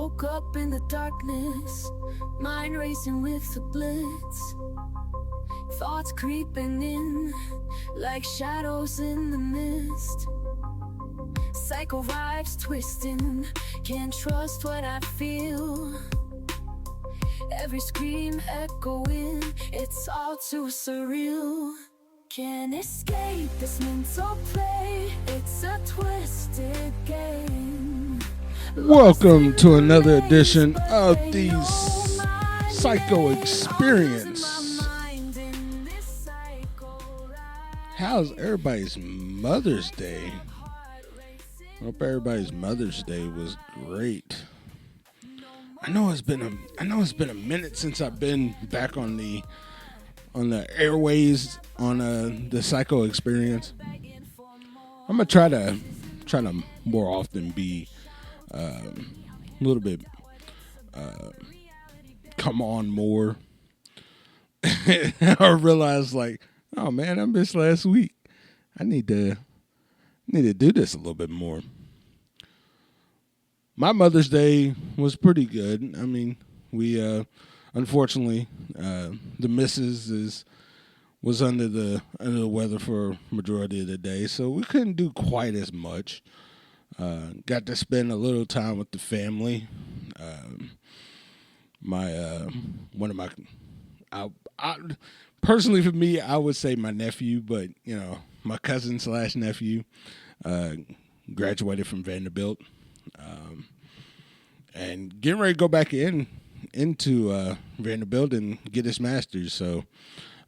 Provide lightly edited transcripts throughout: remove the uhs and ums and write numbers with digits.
woke up in the darkness, mind racing with the blitz. Thoughts creeping in like shadows in the mist. Psycho vibes twisting, can't trust what I feel. Every scream echoing, it's all too surreal. Can't escape this mental play, it's a twisted game. Welcome to another edition of the Psycho Experience. How's everybody's Mother's Day? Hope everybody's Mother's Day was great. I know it's been a minute since I've been back on the airways on the Psycho Experience. I'm gonna try to more often be a little bit come on more. I realized oh man, I missed last week. I need to do this a little bit more. My Mother's Day was pretty good. I mean, we unfortunately the missus was under the weather for majority of the day, so we couldn't do quite as much. Got to spend a little time with the family. Personally for me, I would say my nephew, but my cousin / nephew graduated from Vanderbilt, and getting ready to go back into Vanderbilt and get his master's. So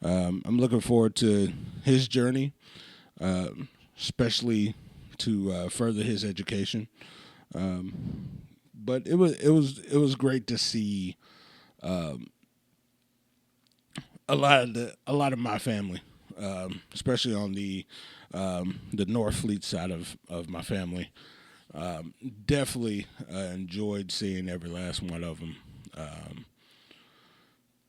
I'm looking forward to his journey, especially to further his education. But it was great to see a lot of my family, especially on the North Fleet side of my family. Definitely enjoyed seeing every last one of them.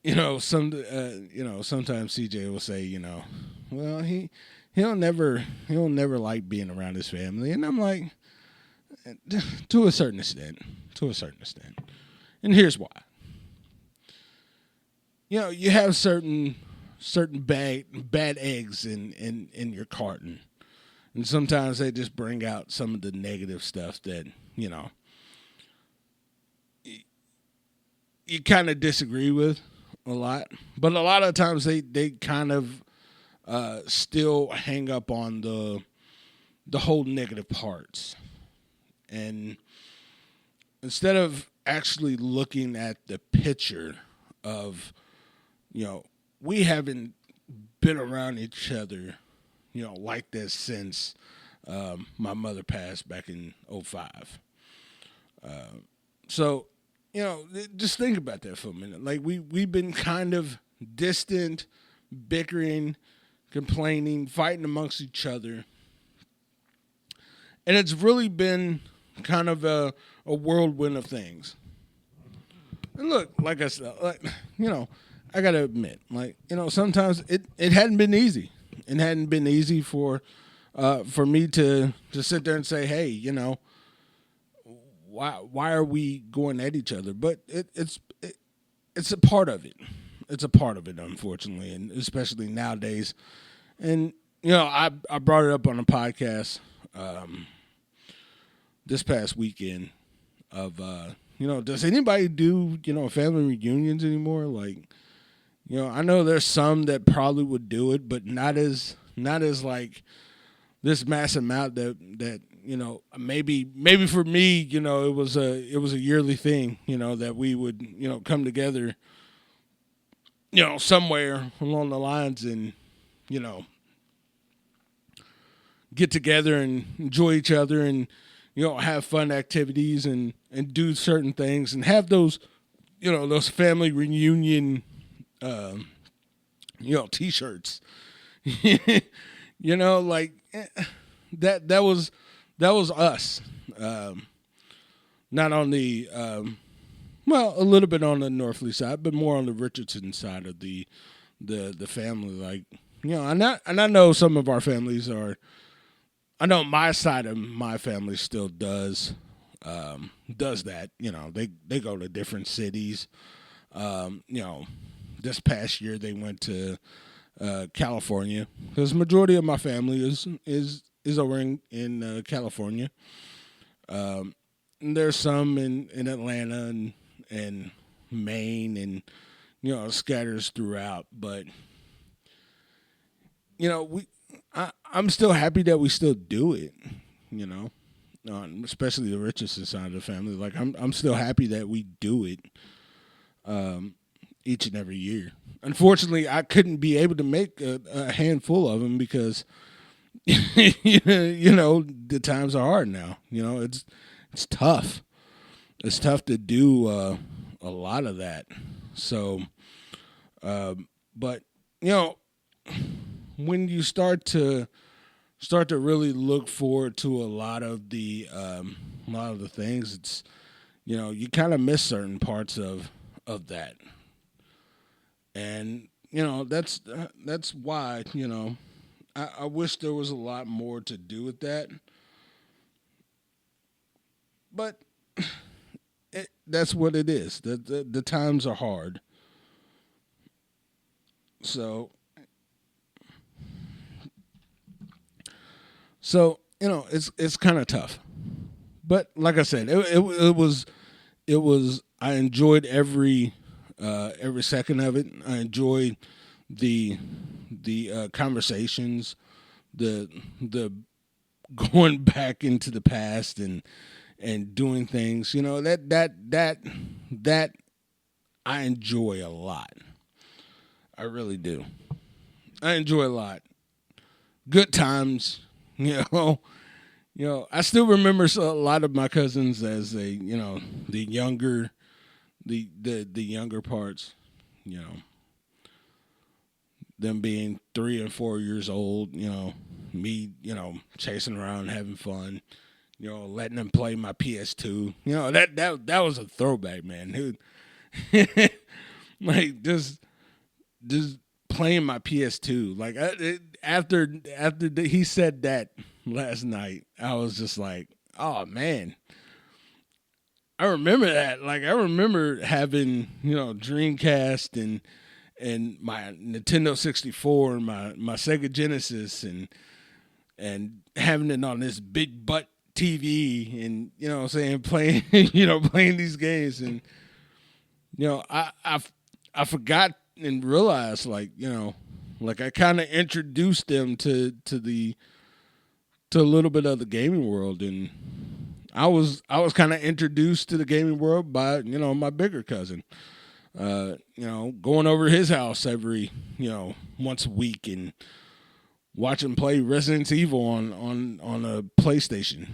Sometimes CJ will say, well, he'll never like being around his family, and I'm like, to a certain extent, and here's why. You have certain bad eggs in your carton, and sometimes they just bring out some of the negative stuff that you kind of disagree with a lot, but a lot of times they kind of still hang up on the whole negative parts, and instead of actually looking at the picture of we haven't been around each other like this since my mother passed back in 2005. So just think about that for a minute. Like we've been kind of distant, bickering, complaining, fighting amongst each other. And it's really been kind of a whirlwind of things. And look, like I said, I got to admit, sometimes it hadn't been easy. It hadn't been easy for me to sit there and say, hey, why are we going at each other? But it's a part of it. It's a part of it, unfortunately, and especially nowadays. And I brought it up on a podcast this past weekend of does anybody do family reunions anymore? I know there's some that probably would do it, but not as like this mass amount that maybe for me, it was a yearly thing, that we would, come together, somewhere along the lines and, get together and enjoy each other and, have fun activities and do certain things and have those, those family reunion, T-shirts, that was us. Not on the, a little bit on the Northley side, but more on the Richardson side of the family. And I know some of our families are. I know my side of my family still does does that. They go to different cities. This past year they went to California because majority of my family is over in California. And there's some in Atlanta and Maine and scatters throughout, but I'm still happy that we still do it. Especially the Richardson side of the family. Like I'm still happy that we do it each and every year. Unfortunately, I couldn't be able to make a handful of them because the times are hard now. It's tough. It's tough to do a lot of that. So, but when you start to really look forward to a lot of the things, it's you kind of miss certain parts of that, and that's why I wish there was a lot more to do with that, but that's what it is. The times are hard, so. So it's kind of tough, but like I said, it was I enjoyed every second of it. I enjoyed the conversations, the going back into the past and doing things. That I enjoy a lot. I really do. I enjoy a lot. Good times. I still remember a lot of my cousins as the younger parts, them being 3 and 4 years old, me, chasing around, having fun, letting them play my PS2. That was a throwback, man. Dude. Like just playing my PS2. Like after he said that last night, I was just like, oh man, I remember that. Like I remember having Dreamcast and my Nintendo 64 and my Sega Genesis and having it on this big butt TV and playing playing these games and I forgot and realized like I kind of introduced them to a little bit of the gaming world, and I was kind of introduced to the gaming world by my bigger cousin, going over to his house every once a week and watching play Resident Evil on a PlayStation,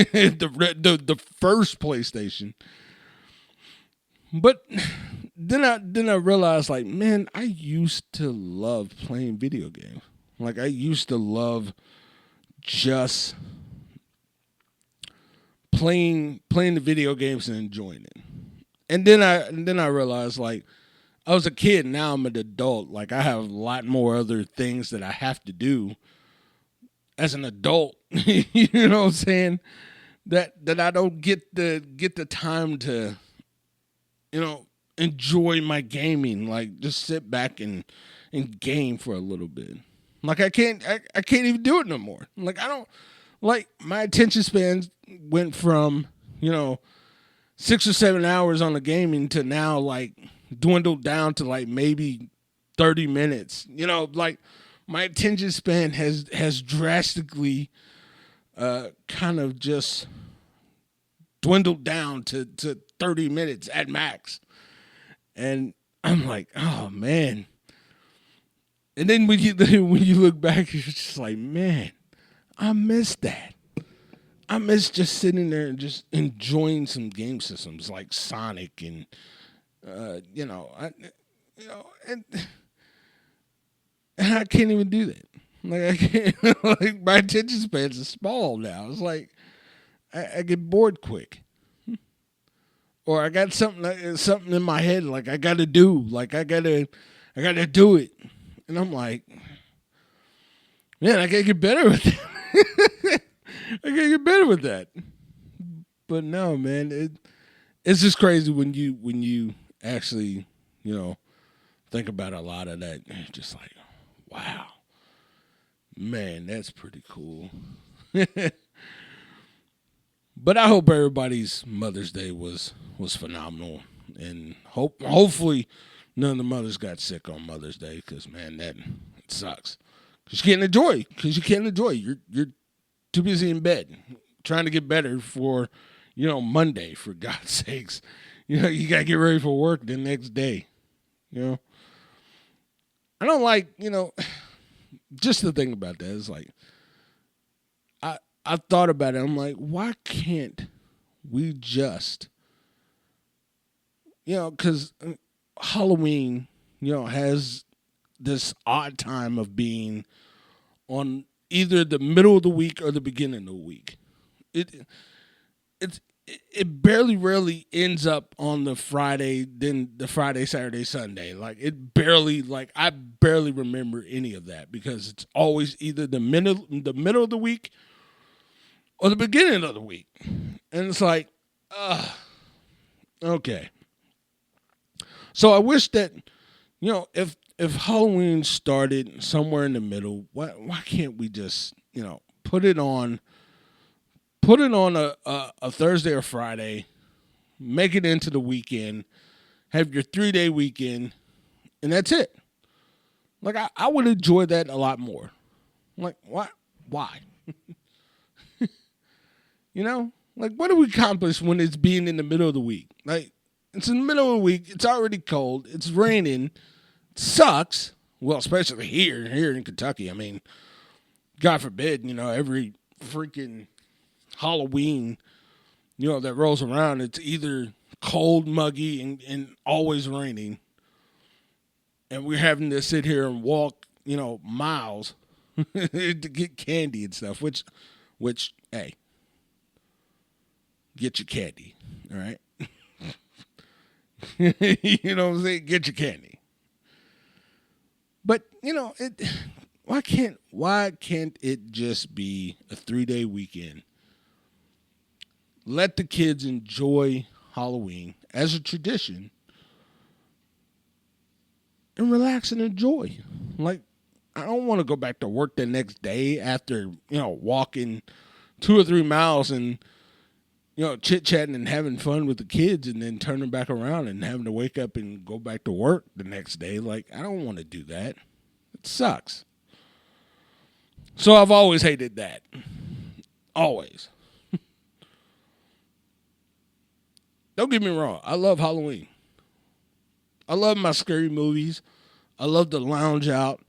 the first PlayStation. But then I realized, like, man, I used to love playing video games. Like, I used to love just playing the video games and enjoying it. And then I realized, like, I was a kid, now I'm an adult. Like, I have a lot more other things that I have to do as an adult. You know what I'm saying? That I don't get the time to enjoy my gaming, like just sit back and game for a little bit. Like I can't even do it no more. Like I don't, like my attention span went from 6 or 7 hours on the gaming to now like dwindled down to like maybe 30 minutes. Like my attention span has drastically kind of just dwindled down to 30 minutes at max. And I'm like, oh man. And then when you look back, you're just like, man, I miss that. I miss just sitting there and just enjoying some game systems like Sonic and and I can't even do that. Like I can't. Like my attention spans are small now. It's like I get bored quick. Or I got something in my head like I gotta do, like I gotta do it, and I'm like, man, I gotta get better with that. I gotta get better with that. But no, man, it's just crazy when you actually, think about a lot of that. You're just like, wow, man, that's pretty cool. But I hope everybody's Mother's Day was phenomenal, and hopefully none of the mothers got sick on Mother's Day, because man, that it sucks. Because you can't enjoy. You're too busy in bed trying to get better for Monday. For God's sakes, you gotta get ready for work the next day. I don't like just the thing about that is like I thought about it. I'm like, why can't we just, because Halloween, has this odd time of being on either the middle of the week or the beginning of the week. It barely rarely ends up on the Friday, then the Friday, Saturday, Sunday. Like I barely remember any of that, because it's always either the middle of the week or the beginning of the week. And it's like, okay. So I wish that, if Halloween started somewhere in the middle, why can't we just, put it on a Thursday or Friday, make it into the weekend, have your 3-day weekend, and that's it. Like, I would enjoy that a lot more. Like, why? Like, what do we accomplish when it's being in the middle of the week? Like, it's in the middle of the week. It's already cold. It's raining. It sucks. Well, especially here in Kentucky. I mean, God forbid, every freaking Halloween, that rolls around, it's either cold, muggy, and always raining. And we're having to sit here and walk, miles to get candy and stuff, which, hey, get your candy, all right? You know what I'm saying? Get your candy. But, why can't it just be a 3-day weekend? Let the kids enjoy Halloween as a tradition and relax and enjoy. Like, I don't want to go back to work the next day after, walking 2 or 3 miles and, chit-chatting and having fun with the kids, and then turning back around and having to wake up and go back to work the next day. Like, I don't want to do that. It sucks. So I've always hated that. Always. Don't get me wrong. I love Halloween. I love my scary movies. I love to lounge out,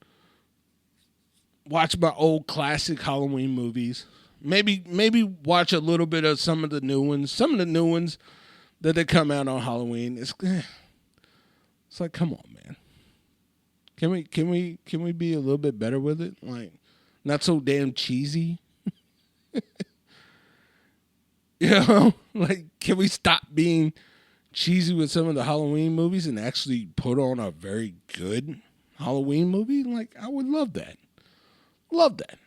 watch my old classic Halloween movies. Maybe watch a little bit of some of the new ones. Some of the new ones that they come out on Halloween. It's like, come on, man. Can we be a little bit better with it? Like, not so damn cheesy. Like, can we stop being cheesy with some of the Halloween movies and actually put on a very good Halloween movie? Like, I would love that. Love that.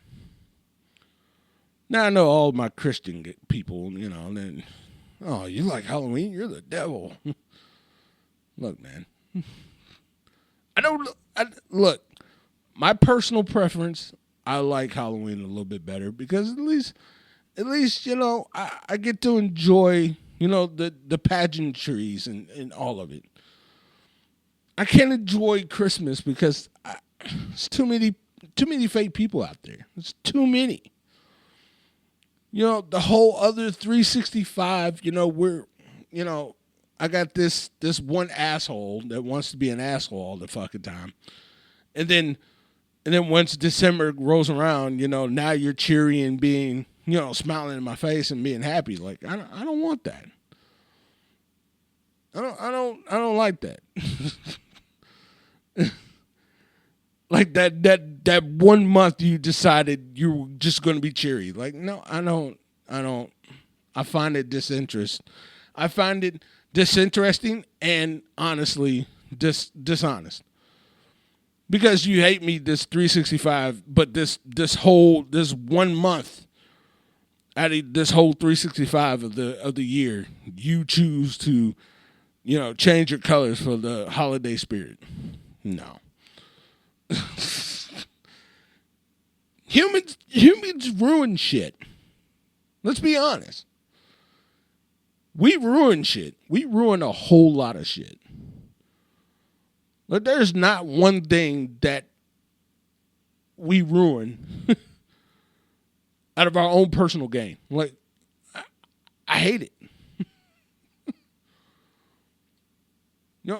Now I know all my Christian people, and then, oh, you like Halloween? You're the devil. Look, man. Look, my personal preference, I like Halloween a little bit better, because at least, I get to enjoy, the pageantries and all of it. I can't enjoy Christmas because it's too many fake people out there. It's too many. The whole other 365, I got this one asshole that wants to be an asshole all the fucking time. And then once December rolls around, now you're cheery and being, smiling in my face and being happy. Like, I don't want that. I don't like that. Like that 1 month you decided you were just going to be cheery. Like, no, I don't. I find it I find it disinteresting and honestly dishonest. Because you hate me this 365, but this 1 month out of this whole 365 of the year, you choose to, change your colors for the holiday spirit. No. Humans ruin shit. Let's be honest. We ruin shit. We ruin a whole lot of shit. But there's not one thing that we ruin out of our own personal gain. Like, I hate it.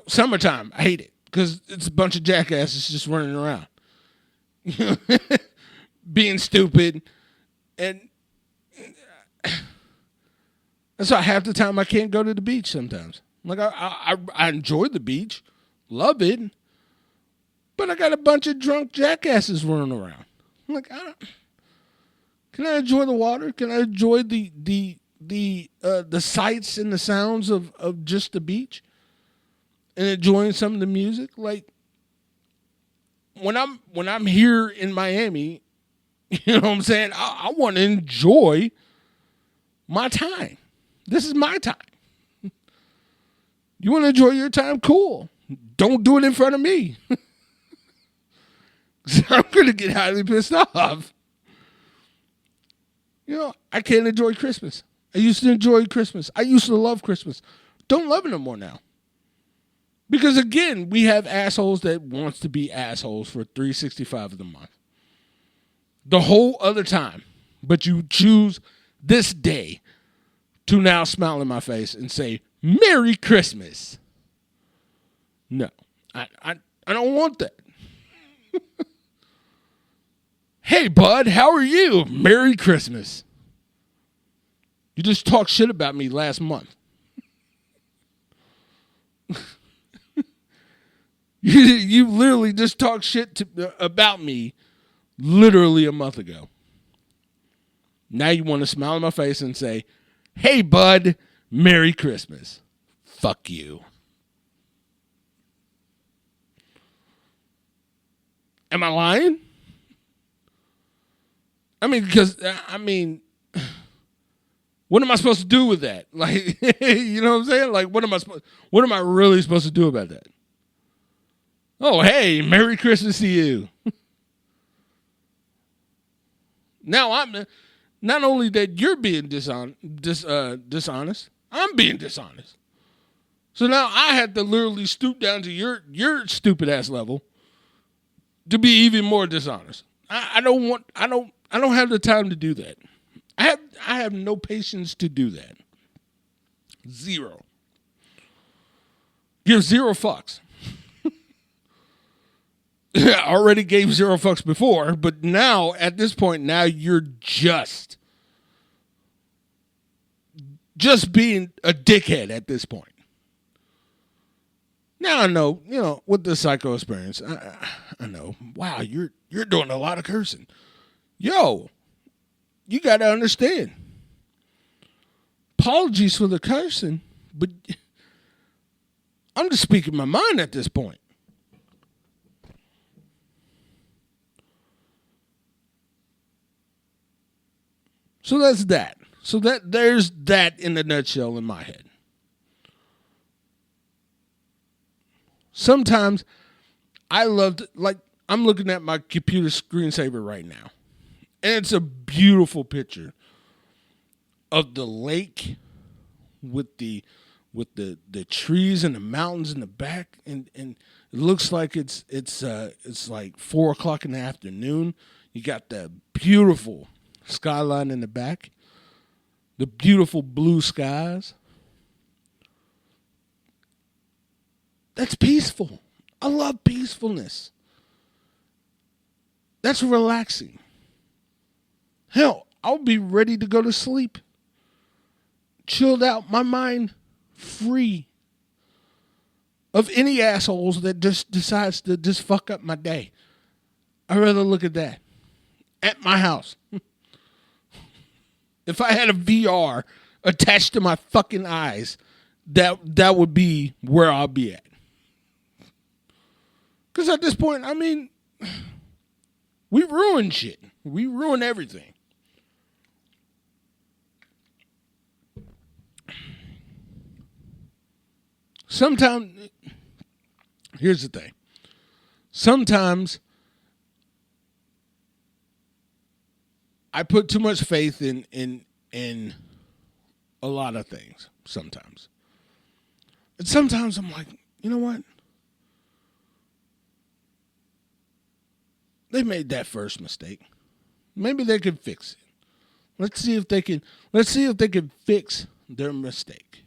Summertime, I hate it because it's a bunch of jackasses just running around, being stupid, and that's why half the time I can't go to the beach sometimes. Like, I enjoy the beach, love it, but I got a bunch of drunk jackasses running around. I'm like, can I enjoy the water? Can I enjoy the sights and the sounds of just the beach and enjoying some of the music? Like, when I'm here in Miami, you know what I'm saying? I want to enjoy my time. This is my time. You want to enjoy your time? Cool. Don't do it in front of me. I'm going to get highly pissed off. I can't enjoy Christmas. I used to enjoy Christmas. I used to love Christmas. Don't love it no more now. Because, again, we have assholes that wants to be assholes for 365 of the month. The whole other time. But you choose this day to now smile in my face and say, Merry Christmas. No, I don't want that. Hey, bud, how are you? Merry Christmas. You just talked shit about me last month. You literally just talked shit about me literally a month ago. Now you want to smile in my face and say, hey, bud, Merry Christmas. Fuck you. Am I lying? What am I supposed to do with that? Like, you know what I'm saying? Like, what am I really supposed to do about that? Oh, hey, Merry Christmas to you. Now I'm not only that you're being dishonest, I'm being dishonest. So now I had to literally stoop down to your stupid ass level to be even more dishonest. I don't have the time to do that. I have no patience to do that. Zero. Give zero fucks. I already gave zero fucks before, but now, at this point, now you're just being a dickhead at this point. Now I know, with the psycho experience, I know, wow, you're doing a lot of cursing. Yo, you got to understand. Apologies for the cursing, but I'm just speaking my mind at this point. So that's that. So there's that in a nutshell in my head. Sometimes I love to, like, I'm looking at my computer screensaver right now. And it's a beautiful picture of the lake with the trees and the mountains in the back, and it looks like it's like 4:00 in the afternoon. You got the beautiful skyline in the back, the beautiful blue skies. That's peaceful. I love peacefulness. That's relaxing. Hell, I'll be ready to go to sleep. Chilled out, my mind free of any assholes that just decides to just fuck up my day. I'd rather look at that at my house. If I had a VR attached to my fucking eyes, that would be where I'll be at. Because at this point, I mean, we ruin shit. We ruin everything. sometimes, here's the thing. Sometimes I put too much faith in a lot of things sometimes. And sometimes I'm like, you know what? They made that first mistake. Maybe they can fix it. Let's see if they can fix their mistake.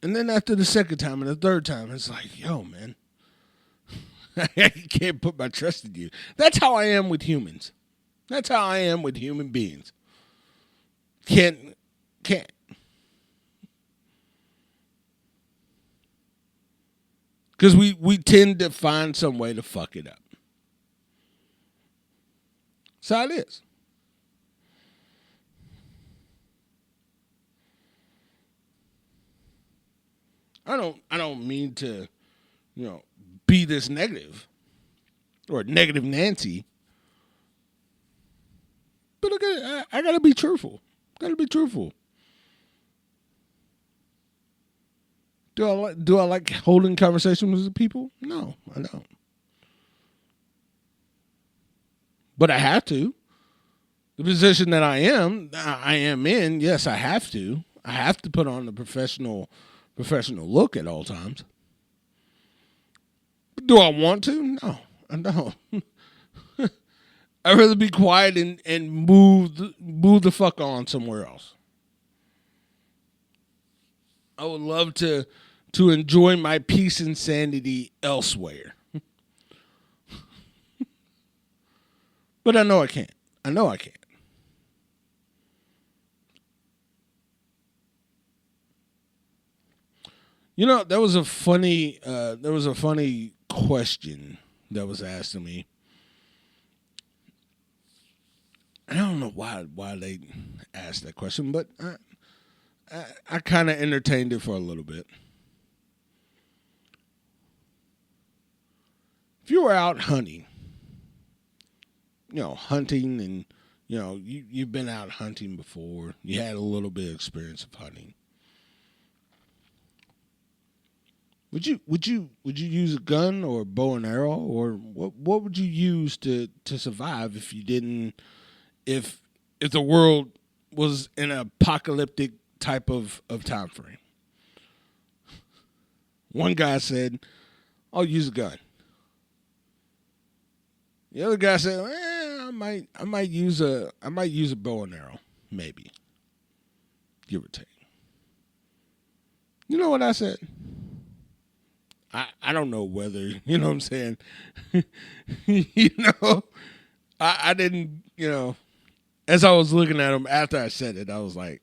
And then after the second time and the third time, it's like, yo, man, I can't put my trust in you. That's how I am with humans. That's how I am with human beings. Can't. Because we tend to find some way to fuck it up. That's how it is. I don't mean to, be this negative or negative Nancy. But I gotta be truthful. Gotta be truthful. Do I like holding conversations with people? No, I don't. But I have to. The position that I am in, yes, I have to. I have to put on the professional look at all times. But do I want to? No, I don't. I'd rather be quiet and move the fuck on somewhere else. I would love to enjoy my peace and sanity elsewhere. But I know I can't. There was a funny question that was asked of me. I don't know why they asked that question, but I kind of entertained it for a little bit. If you were out hunting, hunting and, you've been out hunting before, you had a little bit of experience of hunting. Would you use a gun or a bow and arrow, or what would you use to survive if the world was in an apocalyptic type of time frame? One guy said, "I'll use a gun." The other guy said, I might use a bow and arrow, maybe, give or take. You know what I said? I don't know whether, you know what I'm saying? I didn't, as I was looking at him after I said it, I was like,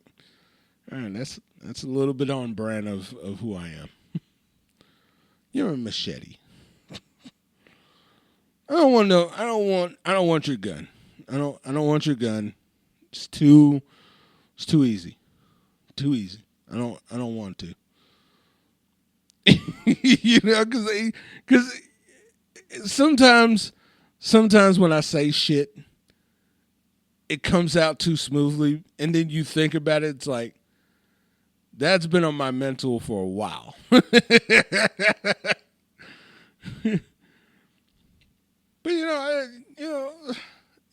all right, that's a little bit on brand of who I am. You're a machete. I don't want your gun. I don't want your gun. It's too easy. Too easy. I don't want to. Because sometimes when I say shit, it comes out too smoothly, and then you think about it, it's like, that's been on my mental for a while. But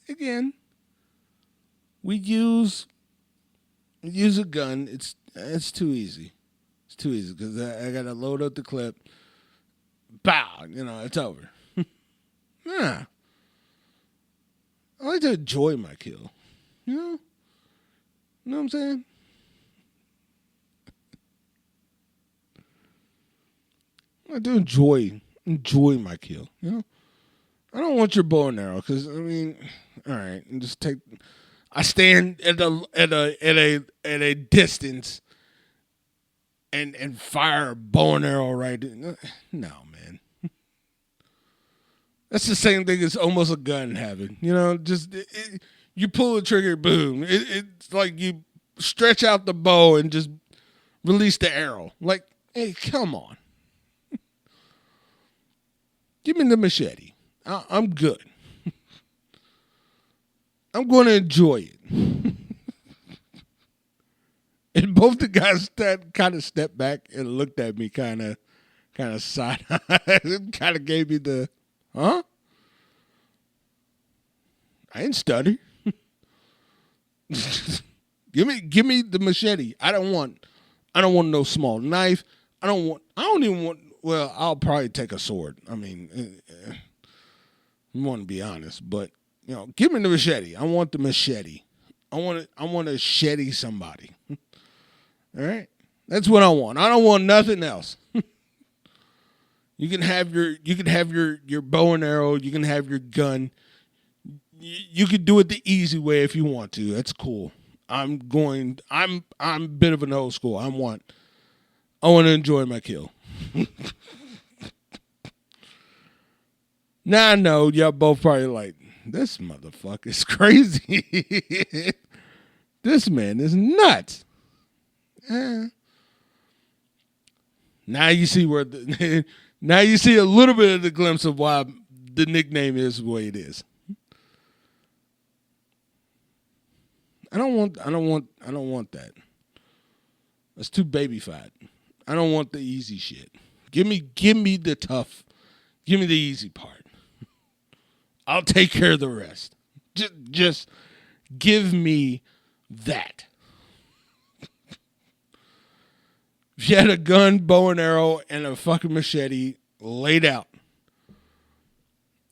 again, we use a gun. It's too easy. It's too easy because I gotta load up the clip. Pow! It's over. Yeah. I like to enjoy my kill. You know what I'm saying? I like to enjoy my kill. I don't want your bow and arrow because all right, and just take. I stand at a distance and fire a bow and arrow right. No, man. That's the same thing as almost a gun having. You pull the trigger, boom. It's like you stretch out the bow and just release the arrow. Like, hey, come on. Give me the machete. I'm good. I'm going to enjoy it. And both the guys that kind of stepped back and looked at me kind of side eyed. Kind of gave me the, huh? I ain't study. Give me the machete. I don't want no small knife. I don't even want, well, I'll probably take a sword. I mean, I want to be honest, but give me the machete. I want the machete. I want to machete somebody. All right? That's what I want. I don't want nothing else. You can have your bow and arrow, you can have your gun. You can do it the easy way if you want to. That's cool. I'm a bit of an old school. I want to enjoy my kill. Now I know y'all both probably like, this motherfucker's crazy. This man is nuts. Now you see now you see a little bit of the glimpse of why the nickname is the way it is. I don't want that. That's too babyfied. I don't want the easy shit. Give me the tough. Give me the easy part. I'll take care of the rest. Just give me that. If you had a gun, bow and arrow, and a fucking machete laid out,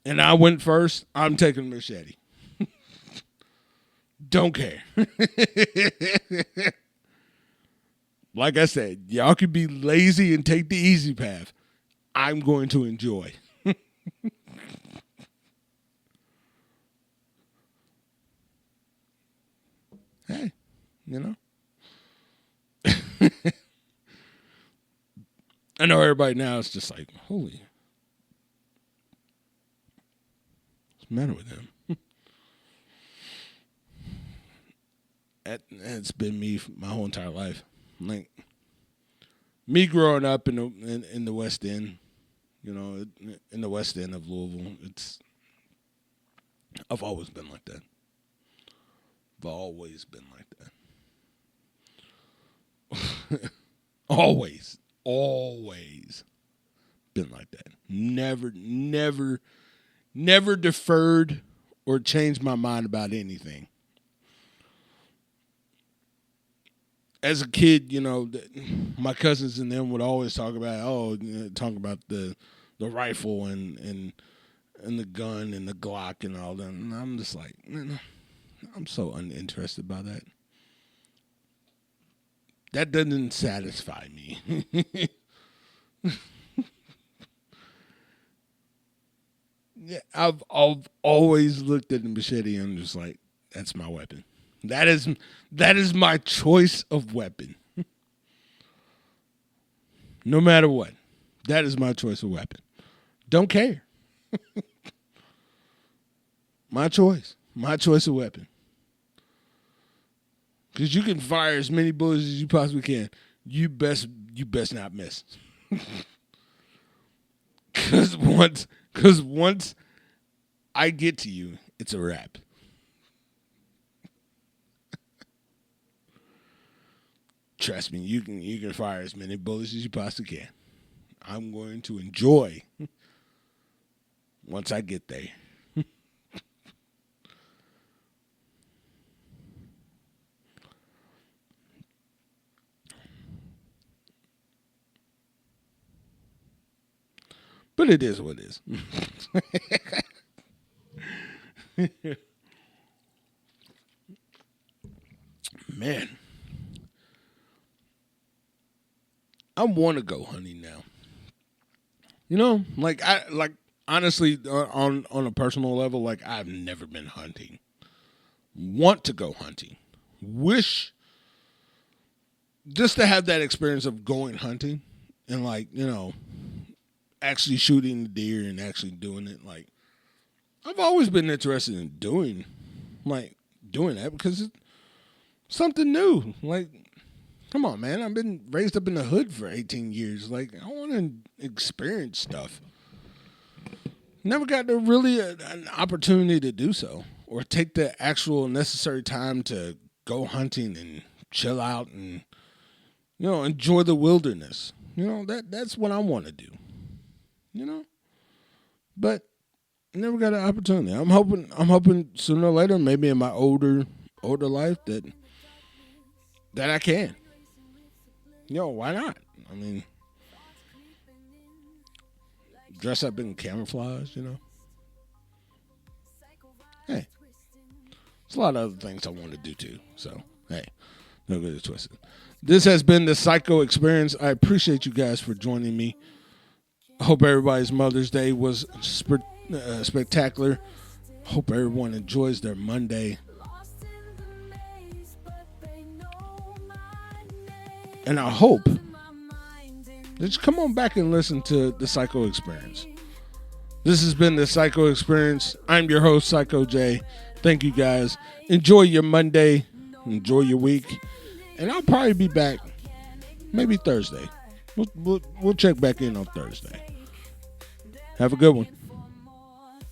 and I went first, I'm taking the machete. Don't care. Like I said, y'all can be lazy and take the easy path. I'm going to enjoy. Hey, I know everybody now is just like, holy, what's the matter with him? It's been me my whole entire life. Like me growing up in the West End, in the West End of Louisville, I've always been like that. I've always been like that. Always been like that. Never deferred or changed my mind about anything. As a kid, my cousins and them would always talk about, the rifle and the gun and the Glock and all that. And I'm just like, I'm so uninterested by that. That doesn't satisfy me. Yeah, I've always looked at the machete and I'm just like, that's my weapon. That is my choice of weapon. No matter what. That is my choice of weapon. Don't care. My choice. My choice of weapon. Because you can fire as many bullets as you possibly can. You best not miss. Because once I get to you, it's a wrap. Trust me, you can fire as many bullets as you possibly can. I'm going to enjoy once I get there. But it is what it is. Man. I want to go hunting now. Honestly, on a personal level, like I've never been hunting. Want to go hunting. Wish just to have that experience of going hunting and actually shooting the deer and actually doing it. Like I've always been interested in doing that because it's something new. Like, come on, man. I've been raised up in the hood for 18 years. Like, I want to experience stuff. Never got an opportunity to do so or take the actual necessary time to go hunting and chill out and enjoy the wilderness. That's what I want to do. But I never got an opportunity. I'm hoping sooner or later, maybe in my older life, that I can. Why not? I mean, dress up in camouflage, Hey, there's a lot of other things I want to do too. So, hey, no good to twist it. This has been the Psycho Experience. I appreciate you guys for joining me. I hope everybody's Mother's Day was spectacular. Hope everyone enjoys their Monday. And I hope that you come on back and listen to the Psycho Experience. This has been the Psycho Experience. I'm your host, Psycho J. Thank you guys. Enjoy your Monday. Enjoy your week. And I'll probably be back maybe Thursday. We'll check back in on Thursday. Have a good one.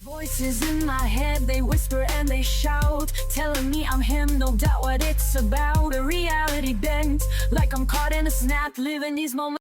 Voices in my head, they whisper and they shout, telling me I'm him, no doubt what it's about. A reality bent, like I'm caught in a snap, living these moments.